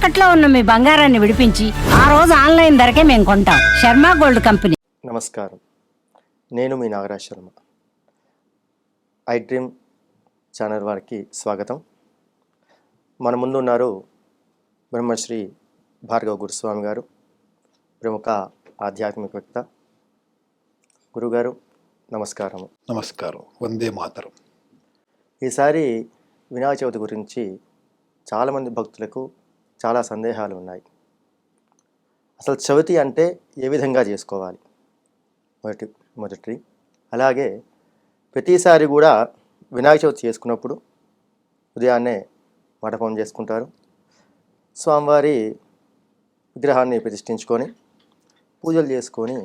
తాకట్లో ఉన్న మీ బంగారాన్ని విడిపించి ఆ రోజు ఆన్లైన్ ధరకే మేము కొంటాం. Sharma gold company. నమస్కారం, నేను మీ Nagaraj Sharma. I dream channel వారికి స్వాగతం. మన ముందున్నారు బ్రహ్మశ్రీ భార్గవ గురుస్వామి గారు, ప్రముఖ ఆధ్యాత్మికవేత్త. గురుగారు నమస్కారము. నమస్కారం. వందే మాతరం. ఈసారి వినాయక చవితి గురించి చాలామంది భక్తులకు చాలా సందేహాలు ఉన్నాయి. అసలు చవితి అంటే ఏ విధంగా చేసుకోవాలి మొదటి అలాగే ప్రతిసారి కూడా వినాయక చవితి చేసుకున్నప్పుడు ఉదయాన్నే మండపం చేసుకుంటారు. స్వామివారి విగ్రహాన్ని ప్రతిష్ఠించుకొని పూజలు చేసుకొని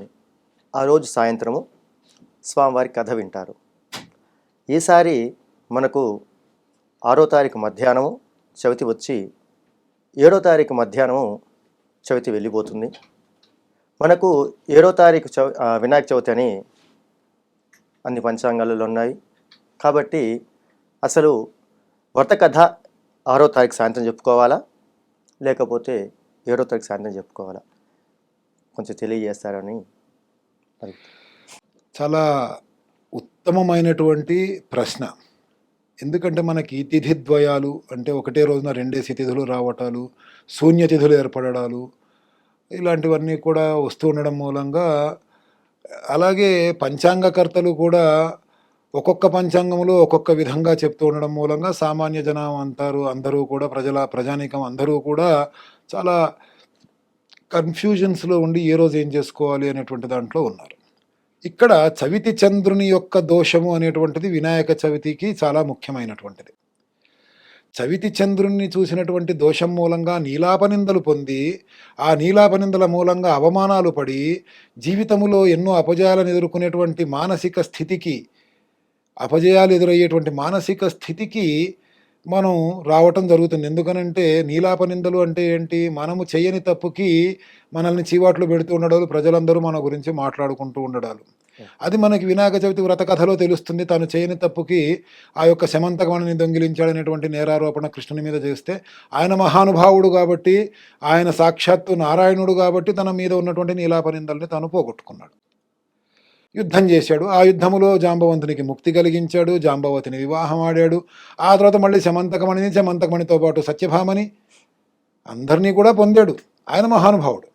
ఆ రోజు సాయంత్రము స్వామివారి కథ వింటారు. ఈసారి మనకు 6వ తారీఖు మధ్యాహ్నము చవితి వచ్చి 7వ తారీఖు మధ్యాహ్నము చవితి వెళ్ళిపోతుంది. మనకు 7వ తారీఖు వినాయక చవితి అని అన్ని పంచాంగాలలో ఉన్నాయి. కాబట్టి అసలు వ్రత కథ 6వ తారీఖు సాయంత్రం చెప్పుకోవాలా, లేకపోతే 7వ తారీఖు సాయంత్రం చెప్పుకోవాలా, కొంచెం తెలియజేస్తారని. చాలా ఉత్తమమైనటువంటి ప్రశ్న. ఎందుకంటే మనకి తిథిద్వయాలు అంటే ఒకటే రోజున రెండేసి తిథులు రావటాలు, శూన్యతిథులు ఏర్పడడాలు, ఇలాంటివన్నీ కూడా వస్తూ ఉండడం మూలంగా, అలాగే పంచాంగకర్తలు కూడా ఒక్కొక్క పంచాంగంలో ఒక్కొక్క విధంగా చెప్తూ ఉండడం మూలంగా సామాన్య జనం అందరూ కూడా ప్రజానీకం అందరూ కూడా చాలా కన్ఫ్యూజన్స్లో ఉండి ఏ రోజు ఏం చేసుకోవాలి అనేటువంటి దాంట్లో ఉన్నారు. ఇక్కడ చవితి చంద్రుని యొక్క దోషము అనేటువంటిది వినాయక చవితికి చాలా ముఖ్యమైనటువంటిది. చవితి చంద్రుణ్ణి చూసినటువంటి దోషం మూలంగా నీలాపనిందలు పొంది, ఆ నీలాపనిందల మూలంగా అవమానాలు పడి జీవితంలో ఎన్నో అపజయాలను ఎదుర్కొనేటువంటి మానసిక స్థితికి, అపజయాలు ఎదురయ్యేటువంటి మానసిక స్థితికి మనం రావటం జరుగుతుంది. ఎందుకనంటే నీలాపనిందలు అంటే ఏంటి? మనము చేయని తప్పుకి మనల్ని చీవాట్లు పెడుతూ ఉండడాలు, ప్రజలందరూ మన గురించి మాట్లాడుకుంటూ ఉండడాలు. అది మనకి వినాయక చవితి వ్రత కథలో తెలుస్తుంది. తాను చేయని తప్పుకి ఆ యొక్క శమంతకమణిని దొంగిలించాడనేటువంటి నేరారోపణ కృష్ణుని మీద చేస్తే, ఆయన మహానుభావుడు కాబట్టి, ఆయన సాక్షాత్తు నారాయణుడు కాబట్టి తన మీద ఉన్నటువంటి నీలాపనిందల్ని తాను పోగొట్టుకున్నాడు. యుద్ధం చేశాడు. ఆ యుద్ధములో జాంబవంతునికి ముక్తి కలిగించాడు, జాంబవతిని వివాహం ఆడాడు. ఆ తర్వాత మళ్ళీ శమంతకమణితో పాటు సత్యభామని అందరినీ కూడా పొందాడు. ఆయన మహానుభావుడు.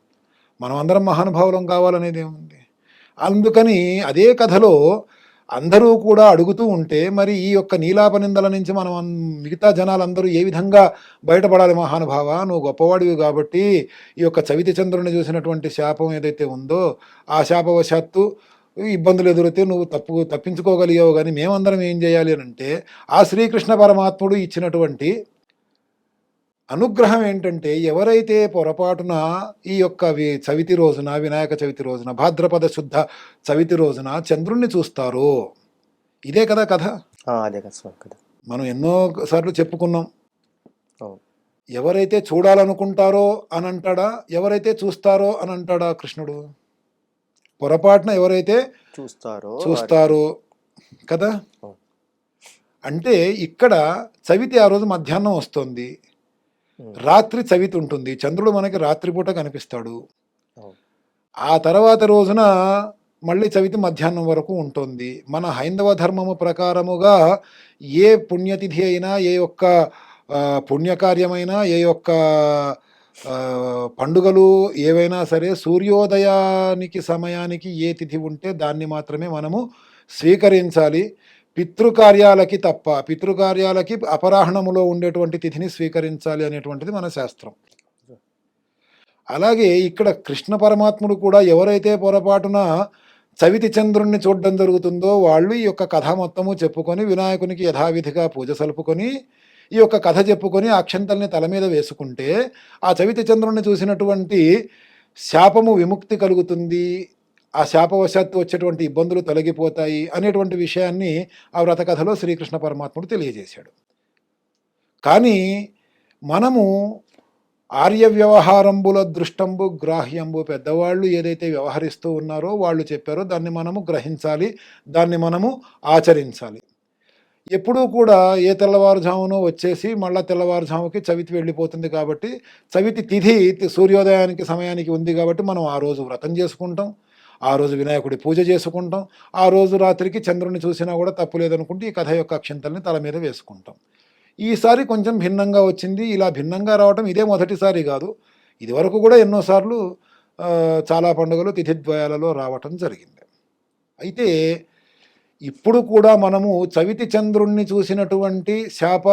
మనం అందరం మహానుభావులం కావాలనేది ఏముంది? అందుకని అదే కథలో అందరూ కూడా అడుగుతూ ఉంటే, మరి ఈ యొక్క నీలాపనిందల నుంచి మనం మిగతా జనాలందరూ ఏ విధంగా బయటపడాలి? మహానుభావ, నువ్వు గొప్పవాడివి కాబట్టి ఈ యొక్క చవితి చంద్రుని చూసినటువంటి శాపం ఏదైతే ఉందో, ఆ శాపవశాత్తు ఇబ్బందులు ఎదురైతే నువ్వు తప్పించుకోగలిగావు, కానీ మేమందరం ఏం చేయాలి అని అంటే, ఆ శ్రీకృష్ణ పరమాత్ముడు ఇచ్చినటువంటి అనుగ్రహం ఏంటంటే, ఎవరైతే పొరపాటున ఈ యొక్క చవితి రోజున, వినాయక చవితి రోజున, భాద్రపద శుద్ధ చవితి రోజున చంద్రుణ్ణి చూస్తారో, ఇదే కదా కథ. అదే కదా మనం ఎన్నో సార్లు చెప్పుకున్నాం. ఎవరైతే చూడాలనుకుంటారో అని అంటాడా, ఎవరైతే చూస్తారో అని అంటాడా కృష్ణుడు? పొరపాటున ఎవరైతే చూస్తారో కదా. అంటే ఇక్కడ చవితి ఆ రోజు మధ్యాహ్నం వస్తుంది, రాత్రి చవితి ఉంటుంది. చంద్రుడు మనకి రాత్రిపూట కనిపిస్తాడు. ఆ తర్వాత రోజున మళ్ళీ చవితి మధ్యాహ్నం వరకు ఉంటుంది. మన హైందవ ధర్మము ప్రకారముగా ఏ పుణ్యతిథి అయినా, ఏ యొక్క పుణ్యకార్యమైనా, ఏ యొక్క పండుగలు ఏవైనా సరే, సూర్యోదయానికి సమయానికి ఏ తిథి ఉంటే దాన్ని మాత్రమే మనము స్వీకరించాలి. పితృకార్యాలకి తప్ప, పితృకార్యాలకి అపరాహ్నములో ఉండేటువంటి తిథిని స్వీకరించాలి అనేటువంటిది మన శాస్త్రం. అలాగే ఇక్కడ కృష్ణ పరమాత్ముడు కూడా ఎవరైతే పొరపాటున చవితి చంద్రుణ్ణి చూడడం జరుగుతుందో వాళ్ళు ఈ యొక్క కథ మొత్తము చెప్పుకొని, వినాయకునికి యథావిధిగా పూజ సలుపుకొని, ఈ యొక్క కథ చెప్పుకొని అక్షంతల్ని తల మీద వేసుకుంటే ఆ చవితి చంద్రుణ్ణి చూసినటువంటి శాపము విముక్తి కలుగుతుంది, ఆ శాపవశాత్తు వచ్చేటువంటి ఇబ్బందులు తొలగిపోతాయి అనేటువంటి విషయాన్ని ఆ వ్రత కథలో శ్రీకృష్ణ పరమాత్ముడు తెలియజేశాడు. కానీ మనము ఆర్య వ్యవహారంబుల దృష్టంబు గ్రాహ్యంబు, పెద్దవాళ్ళు ఏదైతే వ్యవహరిస్తూ ఉన్నారో వాళ్ళు చెప్పారో దాన్ని మనము గ్రహించాలి, దాన్ని మనము ఆచరించాలి. ఎప్పుడూ కూడా ఏ తెల్లవారుజామునో వచ్చేసి మళ్ళా తెల్లవారుజాముకి చవితి వెళ్ళిపోతుంది కాబట్టి చవితి తిథి సూర్యోదయానికి సమయానికి ఉంది కాబట్టి మనం ఆ రోజు వ్రతం చేసుకుంటాం, ఆ రోజు వినాయకుడి పూజ చేసుకుంటాం, ఆ రోజు రాత్రికి చంద్రుని చూసినా కూడా తప్పు లేదనుకుంటే ఈ కథ యొక్క అక్షింతల్ని తల మీద వేసుకుంటాం. ఈసారి కొంచెం భిన్నంగా వచ్చింది. ఇలా భిన్నంగా రావటం ఇదే మొదటిసారి కాదు, ఇదివరకు కూడా ఎన్నోసార్లు చాలా పండుగలు తిథిద్వయాలలో రావటం జరిగింది. అయితే ఇప్పుడు కూడా మనము చవితి చంద్రుణ్ణి చూసినటువంటి శాప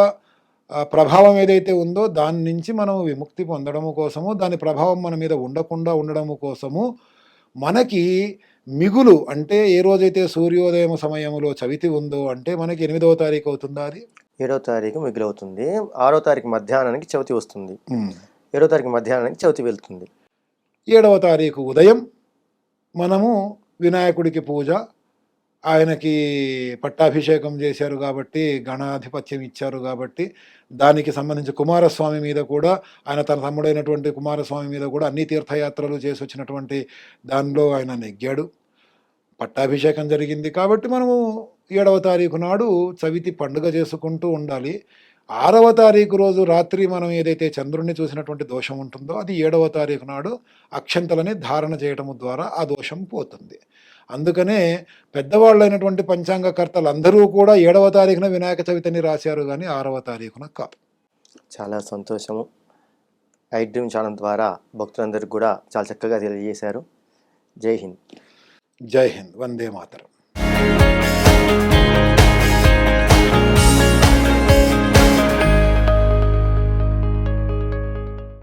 ప్రభావం ఏదైతే ఉందో దాని నుంచి మనం విముక్తి పొందడము కోసము, దాని ప్రభావం మన మీద ఉండకుండా ఉండడము కోసము మనకి మిగులు అంటే ఏ రోజైతే సూర్యోదయం సమయంలో చవితి ఉందో అంటే మనకి 8వ తారీఖు అవుతుందా అది 7వ తారీఖు మిగిలవుతుంది. 6వ తారీఖు మధ్యాహ్నానికి చవితి వస్తుంది. 7వ తారీఖు మధ్యాహ్నానికి చవితి వెళ్తుంది. 7వ తారీఖు ఉదయం మనము వినాయకుడికి పూజ, ఆయనకి పట్టాభిషేకం చేశారు కాబట్టి గణాధిపత్యం ఇచ్చారు కాబట్టి దానికి సంబంధించి కుమారస్వామి మీద కూడా ఆయన తన తమ్ముడైనటువంటి కుమారస్వామి మీద కూడా అన్ని తీర్థయాత్రలు చేసి వచ్చినటువంటి దానిలో ఆయన నెగ్గాడు, పట్టాభిషేకం జరిగింది. కాబట్టి మనము 7వ తారీఖు నాడు చవితి పండుగ చేసుకుంటూ ఉండాలి. 6వ తారీఖు రోజు రాత్రి మనం ఏదైతే చంద్రుణ్ణి చూసినటువంటి దోషం ఉంటుందో అది 7వ తారీఖు నాడు అక్షంతలని ధారణ చేయటము ద్వారా ఆ దోషం పోతుంది. అందుకనే పెద్దవాళ్ళైనటువంటి పంచాంగకర్తలు అందరూ కూడా 7వ తారీఖున వినాయక చవితిని రాశారు కానీ 6వ తారీఖున కాదు. చాలా సంతోషము. ఐడ్రీమ్ ఛానల్ ద్వారా భక్తులందరికీ కూడా చాలా చక్కగా తెలియజేశారు. జై హింద్. జై హింద్. వందే మాతరం.